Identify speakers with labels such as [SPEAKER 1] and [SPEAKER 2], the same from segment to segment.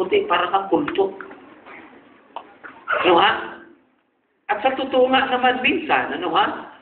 [SPEAKER 1] puti, para kang pulpo. Ano ha? At sa totoo nga naman minsan, ano ha?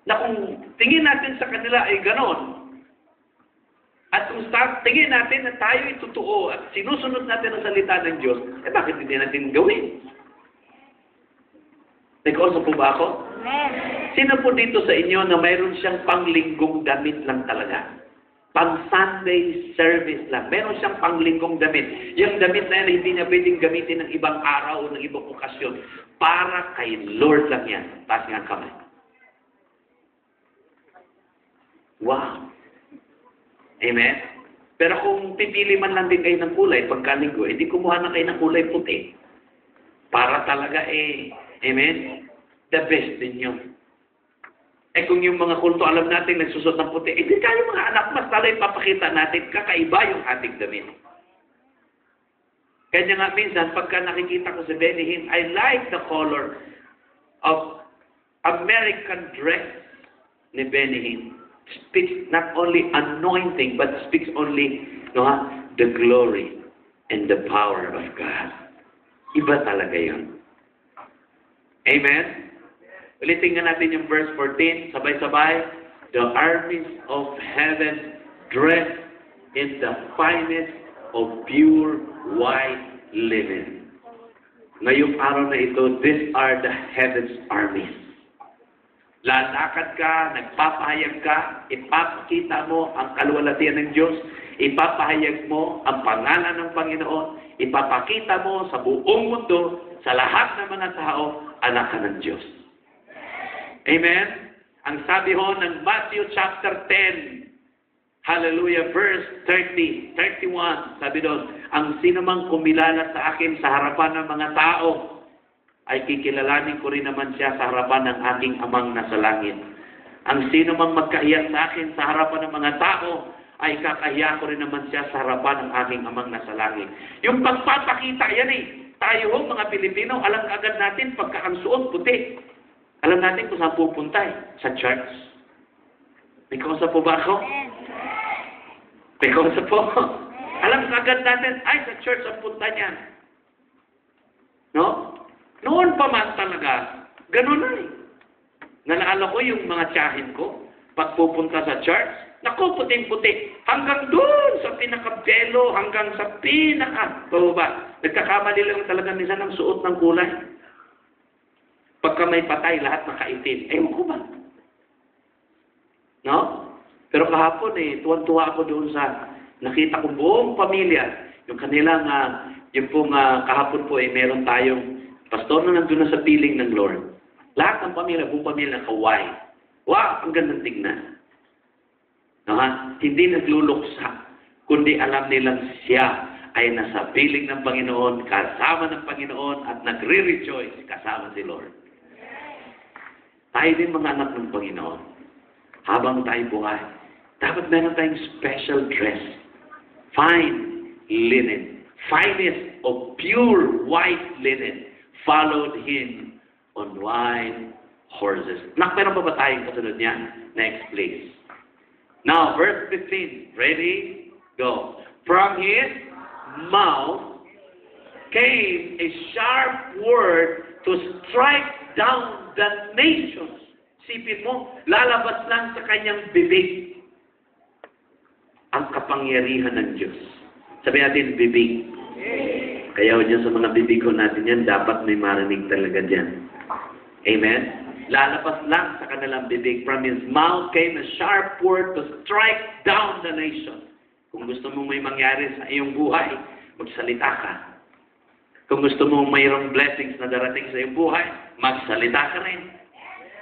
[SPEAKER 1] Na kung tingin natin sa kanila ay ganon, at kung tingin natin na tayo ay totoo at sinusunod natin ang salita ng Diyos, eh bakit hindi natin gawin? Nag-usap po ba ako?
[SPEAKER 2] Amen.
[SPEAKER 1] Sino po dito sa inyo na mayroon siyang panglinggong damit lang talaga? Pang-Sunday service lang. Meron siyang panglinggong damit. Yung damit na yan, hindi niya pwedeng gamitin ng ibang araw o ng ibang okasyon. Para kay Lord lang yan. Taas nga ang kamay. Wow. Amen? Pero kung pipili man lang din kayo ng kulay, pagkalinggo, hindi kumuha na kayo ng kulay puti. Para talaga amen? The best din yun. Kung yung mga kulto, alam natin, nagsusot ng puti, hindi tayo mga anak, mas talagang papakita natin, kakaiba yung ating damit. Kanya nga minsan, pagka nakikita ko si Benny Hinn, I like the color of American dress ni Benny Hinn. Speaks not only anointing, but speaks only the glory and the power of God. Iba talaga yun. Amen? Ulitin nga natin yung verse 14, sabay-sabay. The armies of heaven dressed in the finest of pure white linen. Ngayong araw na ito, these are the heaven's armies. Lalakad ka, nagpapahayag ka, ipapakita mo ang kaluwalhatian ng Diyos, ipapahayag mo ang pangalan ng Panginoon, ipapakita mo sa buong mundo, sa lahat ng mga tao, anak ka ng Diyos. Amen? Ang sabi ho ng Matthew chapter 10, hallelujah, verse 30, 31, sabi doon, ang sinumang kumilala sa akin sa harapan ng mga tao, ay kikilalanin ko rin naman siya sa harapan ng aking amang nasa langit. Ang sino mang magkahiya sa akin sa harapan ng mga tao, ay kakahiya ko rin naman siya sa harapan ng aking amang nasa langit. Yung pagpapakita, yan tayo ho, mga Pilipino, alam agad natin pagka ang suot puti. Alam natin kung saan pupunta sa church. May kausap po ba ako? May kausap po. Alam agad natin, ay sa church ang punta niya. No? Noon pa man talaga, gano'n na Nalala ko yung mga tiyahin ko, pag pupunta sa church, naku, puting-puti. Hanggang doon sa pinaka-belo, hanggang sa pinaka-baba. Nagkakamali lang talaga minsan ng suot ng kulay. Pagka may patay, lahat nakaitim. Ewan ko ba? No? Pero kahapon tuwan-tuwa ako doon sa nakita ko buong pamilya. Yung kanilang, yung pong kahapon po meron tayong pastor na nandun na sa piling ng Lord. Lahat ng pamilya, buong pamilya nakaway. Wow, ang gandang tignan. Hindi nagluluksa, kundi alam nilang siya ay nasa piling ng Panginoon, kasama ng Panginoon, at nagre-rejoice kasama si Lord. Tayo din mga anak ng Panginoon. Habang tayo buhay, dapat meron tayong special dress. Fine linen. Finest of pure white linen. Followed him on white horses. Meron pa ba tayong kasunod niyan? Next, please. Now, verse 15. Ready? Go. From his mouth came a sharp word to strike down the nations. Sipin mo, lalabas lang sa kanyang bibig ang kapangyarihan ng Diyos. Sabi natin, bibig. Kaya dyan sa mga bibig ko natin yan, dapat may marinig talaga dyan. Amen? Lalabas lang sa kanilang bibig. From his mouth came a sharp word to strike down the nation. Kung gusto mong may mangyari sa iyong buhay, magsalita ka. Kung gusto mong mayroong blessings na darating sa iyong buhay, magsalita ka rin.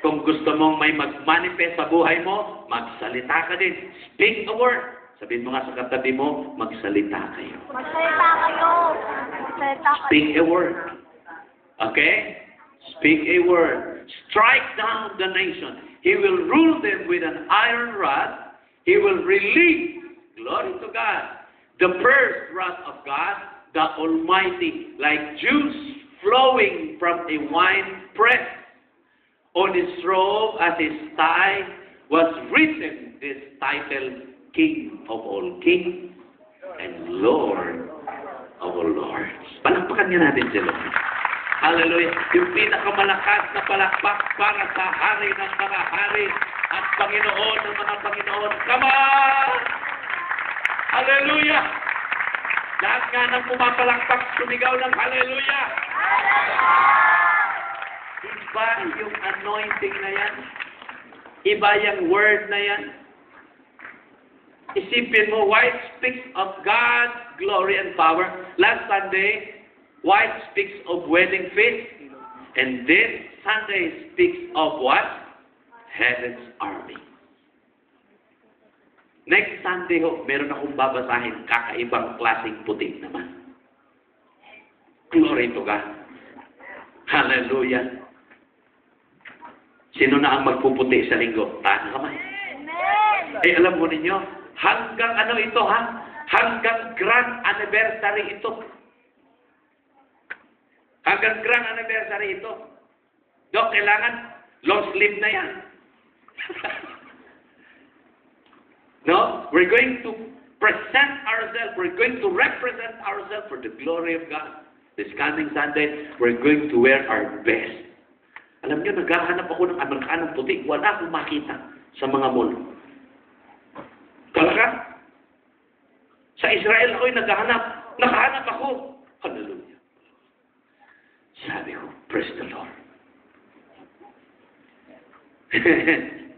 [SPEAKER 1] Kung gusto mong may mag-manifest sa buhay mo, magsalita ka din. Speak a word. Sabihin mo nga sa katabi mo, magsalita kayo.
[SPEAKER 2] Magsalita kayo. Magsalita kayo.
[SPEAKER 1] Speak a word. Okay? Speak a word. Strike down the nation. He will rule them with an iron rod. He will release, glory to God, the first wrath of God, the Almighty, like juice flowing from a wine press. On his robe at his thigh was written this title, King of all kings and Lord of all lords. Palakpakan niya natin si Lord. Hallelujah. Yung pinakamalakas na palakpak para sa hari ng mga hari at Panginoon ng mga Panginoon. Come on! Hallelujah! Lahat nga ng pumapalakpak, sumigaw ng hallelujah! Iba yung anointing na yan. Iba yung word na yan. Isipin mo, white speaks of God's glory and power. Last Sunday, white speaks of wedding feast. And this Sunday speaks of what? Heaven's army. Next Sunday, meron akong babasahin, kakaibang klaseng puti naman. Glory to God. Hallelujah. Sino na ang magpuputi sa linggo? Tahan naman. Eh, alam mo ninyo, hanggang ano ito, ha? Hanggang grand anniversary ito. Hanggang grand anniversary ito. Dok, kailangan long sleeve na yan. No? We're going to present ourselves. We're going to represent ourselves for the glory of God. This coming Sunday, we're going to wear our best. Alam niyo, naghahanap ako ng Amerikanong puti. Wala akong makita sa mga mall. Talaga? Sa Israel ako'y naghahanap. Nakahanap ako. Hallelujah. Sabi ko, praise the Lord.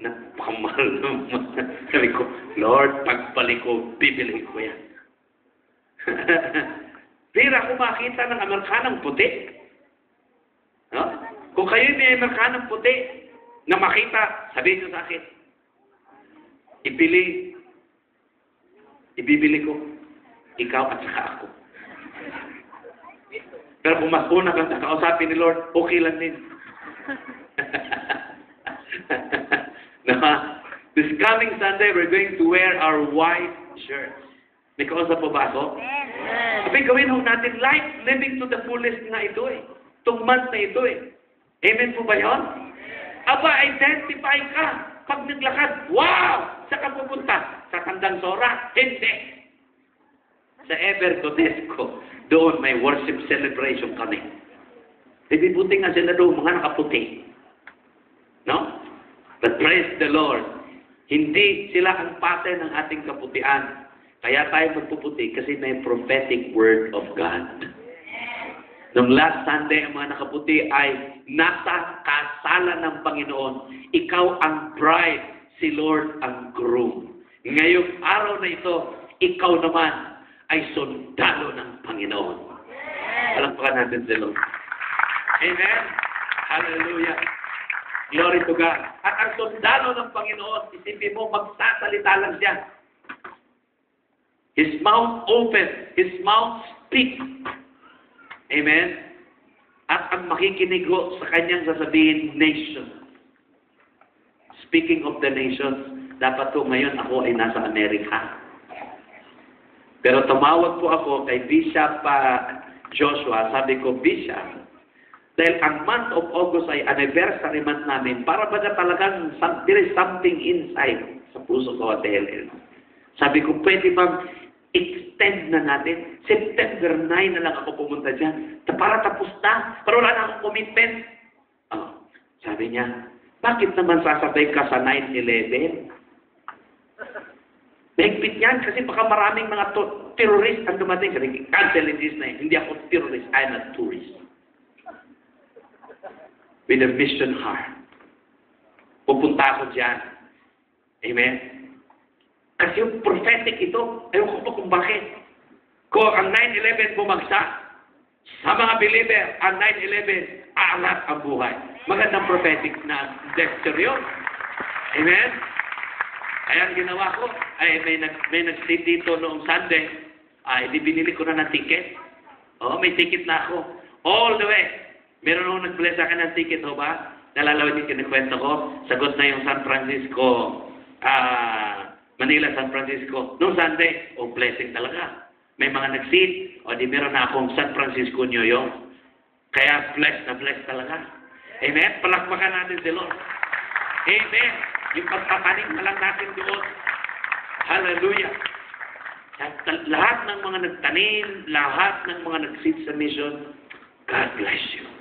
[SPEAKER 1] Napakamahal naman. Sabi ko, Lord, pagbalik ko, bibili ko yan. Pira ko makita ng Amerikanong puti. No? Kung kayo may Amerikanong puti na makita, sabihin nyo sa akin, ibibili ko, ikaw at saka ako. Pero kung mas una kang kakausapin ni Lord, okay lang din. This coming Sunday, we're going to wear our white shirts. May kausap po ba ako? Sabi, gawin ho natin life, living to the fullest nga ito eh. Itong month na ito eh. Amen po ba yun? Aba, identify ka. Pag naglakad, wow! Saan ka pupunta? Sa Tandang Sora? Hindi. Sa Evertodesco, doon may worship celebration kami. Hindi buti nga sila doon, mga nakaputi. No? But praise the Lord. Hindi sila ang pattern ng ating kaputian. Kaya tayo magpuputi kasi may prophetic word of God. Nung last Sunday, ang mga nakaputi ay nasa kasalan ng Panginoon. Ikaw ang bride, si Lord ang groom. Ngayong araw na ito, ikaw naman ay sundalo ng Panginoon. Palakpakan natin si Lord. Amen? Hallelujah. Glory to God. At ang sundalo ng Panginoon, isipin mo, magsasalita lang siya. His mouth open. His mouth speak. Amen? At ang makikinig ko sa kanyang sasabihin, nation. Speaking of the nations, dapat po ngayon ako ay nasa Amerika. Pero tumawag po ako kay Bishop Joshua. Sabi ko, Bishop, dahil ang month of August ay anniversary month namin, para ba na talagang there is something inside sa puso ko at LL. Sabi ko, pwede bang extend na natin? September 9 na lang ako pumunta dyan. Para tapos na. Para wala na akong commitment. Oh, sabi niya, bakit naman sasabay ka sa 9/11? Mahigpit yan kasi baka maraming mga terrorist ang dumating. Sabi, cancel this na yun. Hindi ako terrorist. I'm a tourist. With a mission heart. Pupunta ako dyan. Amen? Kasi yung prophetic ito, ayaw ko pa kung bakit. Kung ang 9/11 bumagsak, sa mga believer, ang 9/11, aangat ang buhay. Magandang prophetic na lecture yun. Amen? Kaya ang ginawa ko, ay may nag-sit dito noong Sunday, ay binili ko na ng ticket. Oo, may ticket na ako. All the way. Meron akong nag-bless sa akin ng ticket, ho ba? Nalalawin yung kinikwento ko. Sagot na yung San Francisco, Manila, San Francisco. Noong Sunday, blessing talaga. May mga nag-seat, di meron na akong San Francisco, New York. Kaya bless na bless talaga. Amen? Palakpakan natin si Lord. Amen? Yung pagpapaning na lang natin doon. Hallelujah. At lahat ng mga nagtanim, lahat ng mga nagsit sa mission, God bless you.